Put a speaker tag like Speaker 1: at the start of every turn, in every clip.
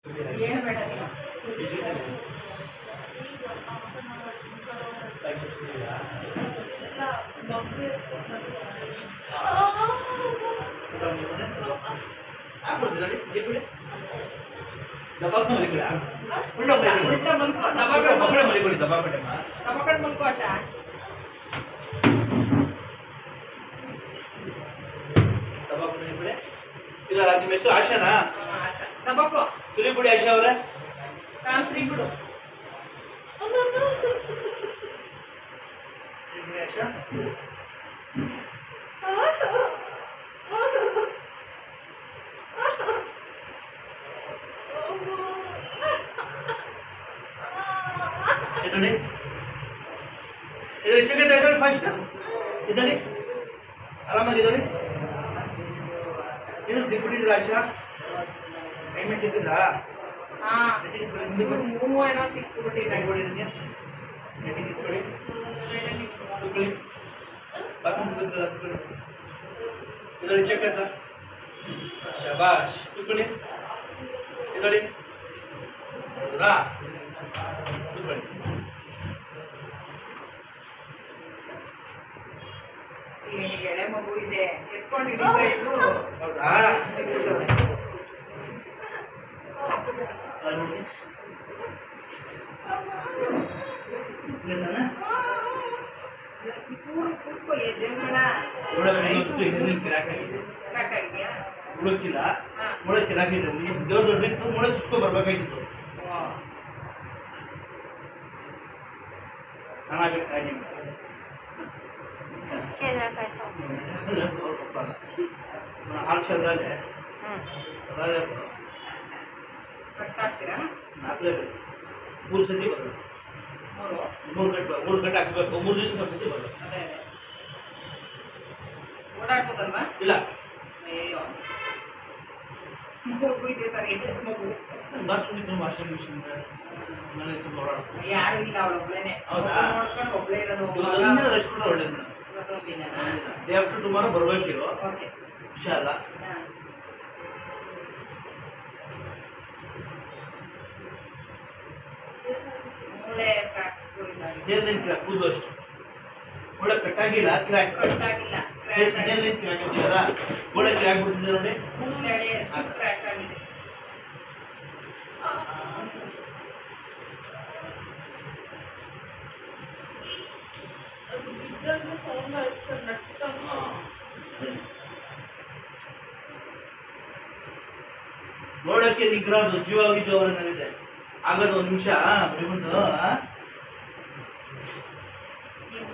Speaker 1: ಏನು ಬೇಡ ನೀವು
Speaker 2: ನಿಮ್ಮ ಹೆಸರು ಆಶಾನಾ? ಫ್ರೀ ಬಿಡಿ ಆಶಾ ಅವರೇ,
Speaker 1: ಫ್ರೀ ಬಿಡು.
Speaker 2: ಆಶಾ इधर इधर चेक इधर फर्स्ट इधर आराम इधर इधर दिखुड़ी राजा पेमेंट इधर
Speaker 1: हां मूव ಏನೋ ತಿಕ್ಬಿಟ್ಟಿದೆ
Speaker 2: ಕೊಡಿದ್ಯಾ ನೆಟಿಗೆ ಕೊಡಿ ಕೊಡಿ ಬಾಕಿ ಕೊಡಿ इधर चेक करता शाबाश ಕೊಡಿ इधर रा ಕೊಡಿ
Speaker 1: ಎಳೆ ಮಗು ಇದೆ ಎತ್ಕೊಂಡು ಹಿಡಿತಾ ಇದ್ರು.
Speaker 2: ಹೌದಾ?
Speaker 1: ಕೂತ್ಕೊ ಎದ್ದೇಳ್ಬೇಡ.
Speaker 2: ಮುಳಕ್ಕಿಲ್ಲ ಮುಳಕ್ಕೆ ಹಾಕಿದ್ರೆ ದೇವ್ರ ದೊಡ್ಡ ಮುಳ ಚುಸ್ಕೊ ಬರ್ಬೇಕಾಗಿತ್ತು. हाल चल रहा है मूर सती मूर गट हाकಬೇಕು 3 ದಿವಸಕ್ಕೆ ಒಂದ್ಸತಿ ಬರಬೇಕು.
Speaker 1: ಓಡಾಡ್ಬೋದಲ್ವಾ?
Speaker 2: ಇಲ್ಲ
Speaker 1: ಅಯ್ಯೋ ಮಗು ಇದೆ ಸರಿ ಮಗು
Speaker 2: ಬಾತ್ರೂಮ್ ವಾಷಿಂಗ್ ಮಿಷಿನ್ ಮನೆ ಸ್ವಲ್ಪ ಓಡಾಡ್ಬೇಕು.
Speaker 1: ಯಾರು ಇಲ್ಲ ಅವಳೊಬ್ಳೇನೆ ನೋಡ್ಕೊಂಡು ಒಬ್ಳೇ ಇರೋದು.
Speaker 2: ರೆಸ್ಟ್ ಕೂಡ ಒಳ್ಳೇದು. ಡೇ ಆಫ್ಟರ್ ಟುಮಾರೋ ಬರ್ಬೇಕಿರೋ ಹುಷಾರ. ಕೂದಲು ಅಷ್ಟು ಒಳ್ಳೆ ಕಟ್ಟಾಗಿಲ್ಲ ಕ್ರ್ಯಾಕ್ ಕ್ರ್ಯಾಕ್ ಆಗ್ತಿದಾರ ಒಳ್ಳೆ ಕ್ರ್ಯಾಕ್ ಬಿಡ್ತಿದೆ ನೋಡಿ.
Speaker 1: ಕ್ರ್ಯಾಕ್ ಆಗಿದೆ.
Speaker 2: ನೋಡಕ್ಕೆ ನಿಗ್ರಹ ಜೀವಾಗಿ ಜೋವರಲ್ಲಿದೆ ಆಗದು. 1 ನಿಮಿಷ ಬಂದು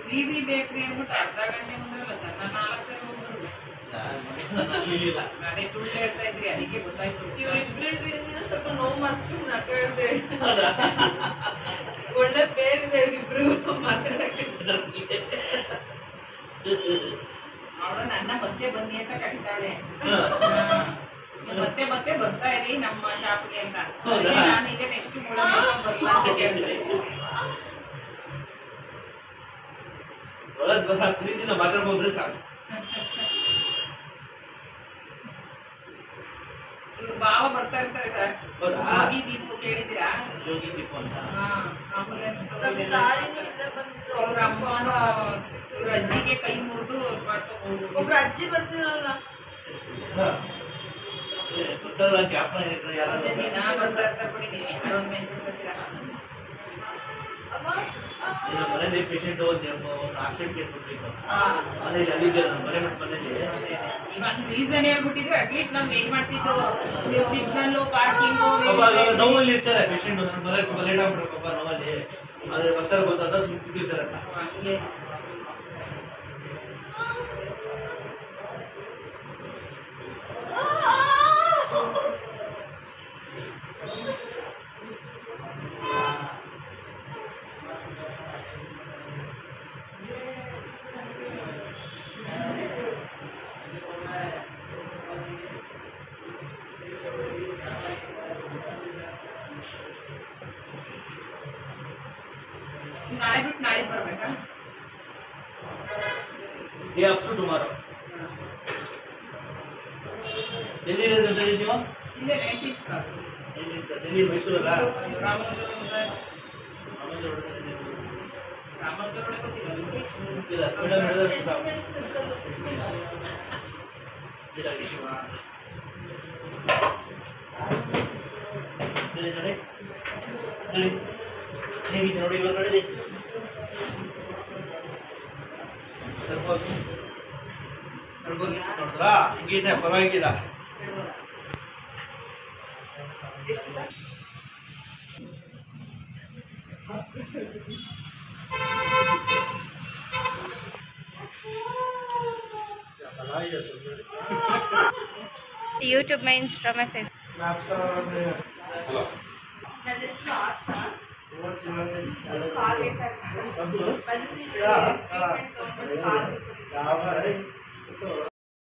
Speaker 1: ಬಿಬಿ ಬೇಕ್ರಿ ಅಂದ್ಬಿಟ್ಟು ಅರ್ಧ ಗಂಟೆ ಮುಂದಲ್ಲ ಸರ್. ನಾನು 4 ಸಲ ಹೋಗ್ಬರ್ಬೇಕು. ನಾನೇ ಸುಳ್ಳು ಹೇಳ್ತಾ ಇದ್ರಿ ಅದಕ್ಕೆ ಗೊತ್ತಾಯ್ತು. ಇವರಿಬ್ರು ಸ್ವಲ್ಪ ನೋವು ಮಾಡ್ಕೊಂಡು ನಕಳ್ದೆ. ಒಳ್ಳೆ ಬೇರಿದೆ ಇವರಿಬ್ರು ಮಾತಾಡಕ್ಕೆ. ಅವಳು ನನ್ನ ಮತ್ತೆ ಬನ್ನಿ ಅಂತ ಕಟ್ತಾಳೆ. ಮತ್ತೆ ಮತ್ತೆ ಬರ್ತಾ ಇರಿ ನಮ್ಮ ಶಾಪ್ಗೆ ಅಂತ. ನಾನು ಈಗ ನೆಕ್ಸ್ಟ್ ಬರಲ್ಲ ಅಂತ ಕೇಳಿದೆ.
Speaker 2: ಪ್ರೀತಿನ ಮಾತಾಡ್ಬೋದ್ರೆ ಸಾಕು.
Speaker 1: ಇವ್ರು ಭಾವ ಬರ್ತಾ ಇರ್ತಾರೆ ಸರ್. ಜೋಗಿ ದೀಪು ಕೇಳಿದ್ದೀರಾ?
Speaker 2: ಜೋಗಿ ದೀಪು ಅಂತ
Speaker 1: ಆಂಬುಲೆನ್ಸ್ ಅವ್ರ ಅಮ್ಮನೂ ಇವ್ರ ಅಜ್ಜಿಗೆ ಕೈ ಮುರಿದು ಒಬ್ರು ಅಜ್ಜಿ ಬರ್ತಿರಲ್ಲ
Speaker 2: ಗೊತ್ತಲ್ಲ ಜ್ಞಾಪನ ಯಾರು
Speaker 1: ದಿನ ಬರ್ತಾ ಇರ್ತಾರೆ ಬಿಡಿ. ನೀವು ಯಾರೋ ಒಂದು ನೆನ್ಪಿಡ್ತೀರಾ?
Speaker 2: ಮನೇಲಿ ಪೇಷಂಟ್ ಒಂದು ಆಕ್ಸಿಡೆಂಟ್ ಕೇಸ್ ಕೊಟ್ಟಿತ್ತು ಮನೇಲಿ ಅಲ್ಲಿದ್ದೆ ನಾನು ಮನೆ ಬಿಟ್ಟು ಮನೇಲಿ.
Speaker 1: ಇವಾಗ ರೀಸನ್ ಹೇಳ್ಬಿಟ್ಟಿದ್ರೆ ಅಟ್ಲೀಸ್ಟ್ ನಾವು ವೇಟ್ ಮಾಡ್ತಿದ್ದು. ನೀವು ಸಿಗ್ನಲ್ಲು ಪಾರ್ಕಿಂಗು
Speaker 2: ನೋವಲ್ಲಿ ಇರ್ತಾರೆ ಪೇಷಂಟ್. ನನ್ನ ಮನೆ ಸ್ವಲ್ಪ ಲೇಟ್ ಆಗ್ಬಿಟ್ರೆ ಪಾಪ ನೋವಲ್ಲಿ ಆದ್ರೆ ಬರ್ತಾರೆ ಗೊತ್ತಾದ ಸುಮ್ಮನೆ ಕೂತಿರ್ತಾರಲ್ಲ.
Speaker 1: ನಾಳೆ ಬಿಟ್ಟು ನಾಳೆ ಬರಬೇಕಾ?
Speaker 2: Day after tomorrow. ಎಲ್ಲಿರೋದು ನೀವು?
Speaker 1: ಇಲ್ಲೇ 19th ಕ್ಲಾಸ್.
Speaker 2: ಸರಿ ಮೈಸೂರಲ್ಲ
Speaker 1: ರಾಮನಗರ ಸರ್
Speaker 2: ಆಮೇಲೆ
Speaker 1: ರಾಮನಗರ ಗೊತ್ತಿಲ್ಲ ನಿಮಗೆ?
Speaker 2: ಗೊತ್ತಿಲ್ಲ ಮೇಡಮ್ ಹೇಳಿದ್ರೆ ಇಲ್ಲ ವಿಷಯ ನೋಡಿ ನೋಡಿ ನೋಡಿ ಹೇಗಿದೆ ನೋಡಿ ಇವಾಗ ನೋಡಿ ನೋಡಿದ್ರಾ ಹಿಂಗಿದೆ ಪರವಾಗಿಲ್ಲ
Speaker 1: ಎಷ್ಟು ಸರ್?
Speaker 3: YouTube में इंस्टा में फेसबुक
Speaker 1: ನನ್ನ ಹೆಸರು ಆಶಾ. ಕಾಲ್ ಬೇಕಾಗಿತ್ತು. ಬಂದು ಟ್ರೀಟ್ಮೆಂಟ್ ತೊಗೊಂಡು ಕಾಲ್